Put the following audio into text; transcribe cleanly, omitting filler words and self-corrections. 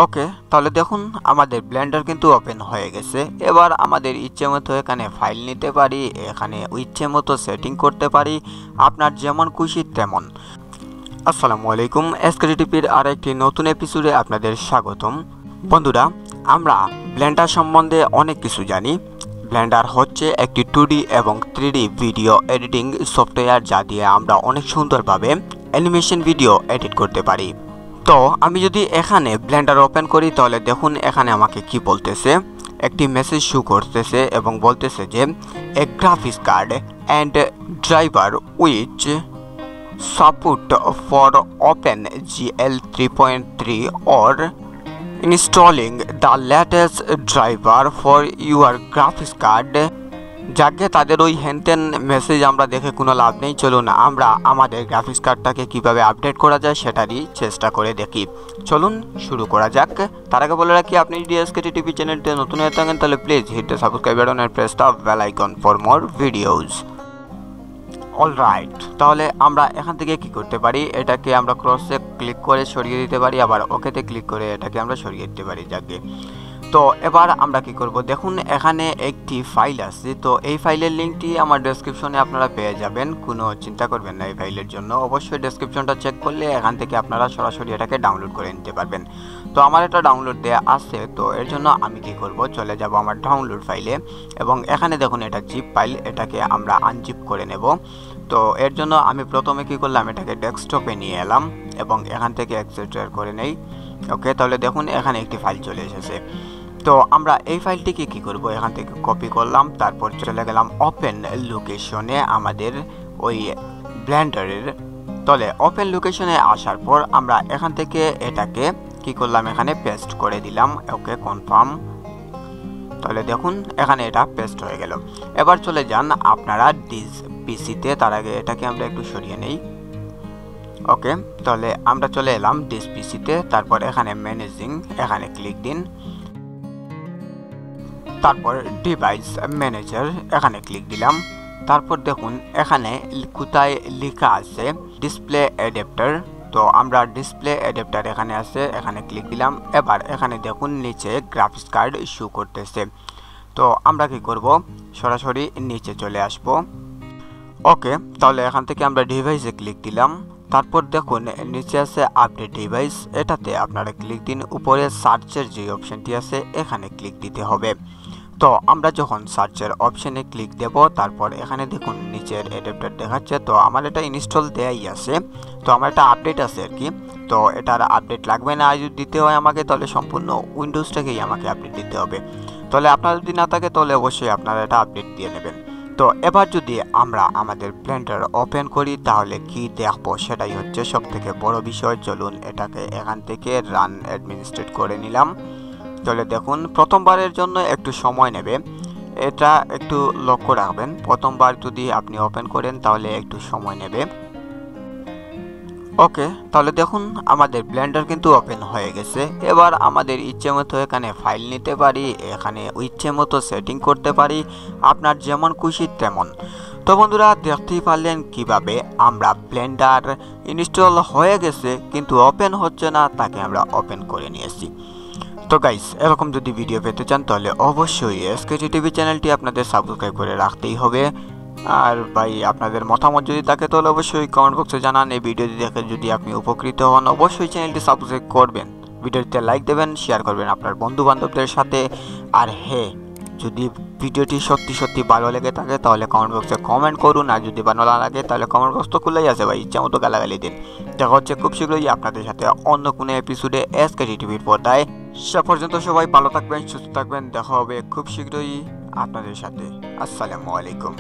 ওকে, তাহলে দেখুন আমাদের ব্লেন্ডার কিন্তু ওপেন হয়ে গেছে। এবার আমাদের ইচ্ছে মতো এখানে ফাইল নিতে পারি, এখানে ইচ্ছে মতো সেটিং করতে পারি, আপনার যেমন খুশি তেমন। আসসালামু আলাইকুম, এসকেটিপির আরেকটি নতুন এপিসোডে আপনাদের স্বাগতম। বন্ধুরা, আমরা ব্লেন্ডার সম্বন্ধে অনেক কিছু জানি। ব্লেন্ডার হচ্ছে একটি 2D এবং 3D ভিডিও এডিটিং সফটওয়্যার, যা দিয়ে আমরা অনেক সুন্দরভাবে অ্যানিমেশন ভিডিও এডিট করতে পারি। তো আমি যদি এখানে ব্লেন্ডার ওপেন করি তাহলে দেখুন এখানে আমাকে কি বলতেছে, একটি মেসেজ শো করতেছে এবং বলতেছে যে a graphics card and driver which support for OpenGL 3.3 or installing the latest driver for your graphics card। যাকে তাদের ওই হ্যানতেন মেসেজ আমরা দেখে কোনো লাভ নেই। চলুন আমরা আমাদের গ্রাফিক্স কার্ডটাকে কিভাবে আপডেট করা যায় সেটারই চেষ্টা করে দেখি। চলুন শুরু করা যাক। তার আগে বলে রাখি, আপনি যদি এসকেটি টিভি চ্যানেলটি নতুন হয়ে থাকেন তাহলে please hit the subscribe button and press the bell icon for more videos. Alright, তাহলে আমরা এখান থেকে কি করতে পারি, এটাকে আমরা ক্রসে ক্লিক করে সরিয়ে দিতে পারি, আবার ওকেতে ক্লিক করে এটাকে আমরা সরিয়ে দিতে পারি। যাকে তো এবার আমরা কি করব, দেখুন এখানে একটি ফাইল আছে। তো এই ফাইলের লিঙ্কটি আমার ডেসক্রিপশনে আপনারা পেয়ে যাবেন, কোনো চিন্তা করবেন না এই ফাইলের জন্য। অবশ্যই ডেসক্রিপশনটা চেক করলে এখান থেকে আপনারা সরাসরি এটাকে ডাউনলোড করে নিতে পারবেন। তো আমার এটা ডাউনলোড দেওয়া আছে, তো এর জন্য আমি কি করব, চলে যাব আমার ডাউনলোড ফাইলে এবং এখানে দেখুন এটা জিপ ফাইল, এটাকে আমরা আনজিপ করে নেব। তো এর জন্য আমি প্রথমে কি করলাম, এটাকে ডেস্কটপে নিয়ে এলাম এবং এখান থেকে এক্সট্রাক্ট করে নেই। ওকে, তাহলে দেখুন এখানে একটি ফাইল চলে এসেছে। তো আমরা এই ফাইলটিকে কি করব, এখান থেকে কপি করলাম, তারপর চলে গেলাম ওপেন লোকেশনে আমাদের ওই ব্লেন্ডারের। তাহলে ওপেন লোকেশনে আসার পর আমরা এখান থেকে এটাকে কি করলাম, এখানে পেস্ট করে দিলাম। ওকে, কনফার্ম। তাহলে দেখুন এখানে এটা পেস্ট হয়ে গেল। এবার চলে যান আপনারা ডিস পিসিতে, তার আগে এটাকে আমরা একটু সরিয়ে নেই। ওকে, তাহলে আমরা চলে এলাম ডিস পিসিতে, তারপর এখানে ম্যানেজিং, এখানে ক্লিক দিন, তারপর ডিভাইস ম্যানেজার, এখানে ক্লিক দিলাম। তারপর দেখুন এখানে কোথায় লেখা আছে ডিসপ্লে অ্যাডাপ্টার। তো আমরা ডিসপ্লে অ্যাডাপ্টার এখানে আছে, এখানে ক্লিক দিলাম। এবার এখানে দেখুন নিচে গ্রাফিক্স কার্ড শো করতেছে। তো আমরা কি করব, সরাসরি নিচে চলে আসব। ওকে, তাহলে এখান থেকে আমরা ডিভাইসে ক্লিক দিলাম। তারপর দেখুন নিচে আছে আপডেট ডিভাইস, এটাতে আপনারা ক্লিক দিন। উপরে সার্চের যে অপশনটি আছে এখানে ক্লিক দিতে হবে। তো আমরা যখন সার্চের অপশনে ক্লিক দেব, তারপর এখানে দেখুন নিচের অ্যাডাপ্টার দেখাচ্ছে। তো আমার এটা ইনস্টল দেয়াই আছে, তো আমার এটা আপডেট আছে আর কি। তো এটার আপডেট লাগবে না, যদি দিতে হয় আমাকে তাহলে সম্পূর্ণ উইন্ডোজটাকেই আমাকে আপডেট দিতে হবে। তাহলে আপনার যদি না থাকে তাহলে অবশ্যই আপনারা এটা আপডেট দিয়ে নেবেন। তো এবার যদি আমরা আমাদের ব্লেন্ডার ওপেন করি তাহলে কি দেখবো, সেটাই হচ্ছে সব থেকে বড় বিষয়। চলুন এটাকে এখান থেকে রান অ্যাডমিনিস্ট্রেট করে নিলাম। তাহলে দেখুন প্রথমবারের জন্য একটু সময় নেবে, এটা একটু লক্ষ্য রাখবেন। প্রথমবার যদি আপনি ওপেন করেন তাহলে একটু সময় নেবে। ওকে, তাহলে দেখুন আমাদের ব্লেন্ডার কিন্তু ওপেন হয়ে গেছে। এবার আমাদের ইচ্ছে মতো এখানে ফাইল নিতে পারি, এখানে ইচ্ছে মতো সেটিং করতে পারি, আপনার যেমন খুশি তেমন। তো বন্ধুরা, দেখতেই পারলেন কিভাবে আমরা ব্লেন্ডার ইনস্টল হয়ে গেছে কিন্তু ওপেন হচ্ছে না, তাকে আমরা ওপেন করে নিয়েছি। তো গাইস, এরকম যদি ভিডিও পেতে চান তাহলে অবশ্যই এসকেটি টিভি চ্যানেলটি আপনাদের সাবস্ক্রাইব করে রাখতেই হবে। আর ভাই, আপনাদের মতামত যদি থাকে তাহলে অবশ্যই কমেন্ট বক্সে জানান। এই ভিডিওটি দেখে যদি আপনি উপকৃত হন অবশ্যই চ্যানেলটি সাবস্ক্রাইব করবেন, ভিডিওটিতে লাইক দেবেন, শেয়ার করবেন আপনার বন্ধু বান্ধবদের সাথে। আর হ্যাঁ, যদি ভিডিওটি সত্যি সত্যি ভালো লেগে থাকে তাহলে কমেন্ট বক্সে কমেন্ট করুন, আর যদি ভালো না লাগে তাহলে কমেন্ট বক্স তো খুলেই আছে ভাই, ইচ্ছা মতো গালাগালি দিন। দেখা হচ্ছে খুব শীঘ্রই আপনাদের সাথে অন্য কোনো এপিসোডে এসকেটি টিভির পর্দায়। সে পর্যন্ত সবাই ভালো থাকবেন, সুস্থ থাকবেন, দেখা হবে খুব শীঘ্রই আপনাদের সাথে। আসসালামু আলাইকুম।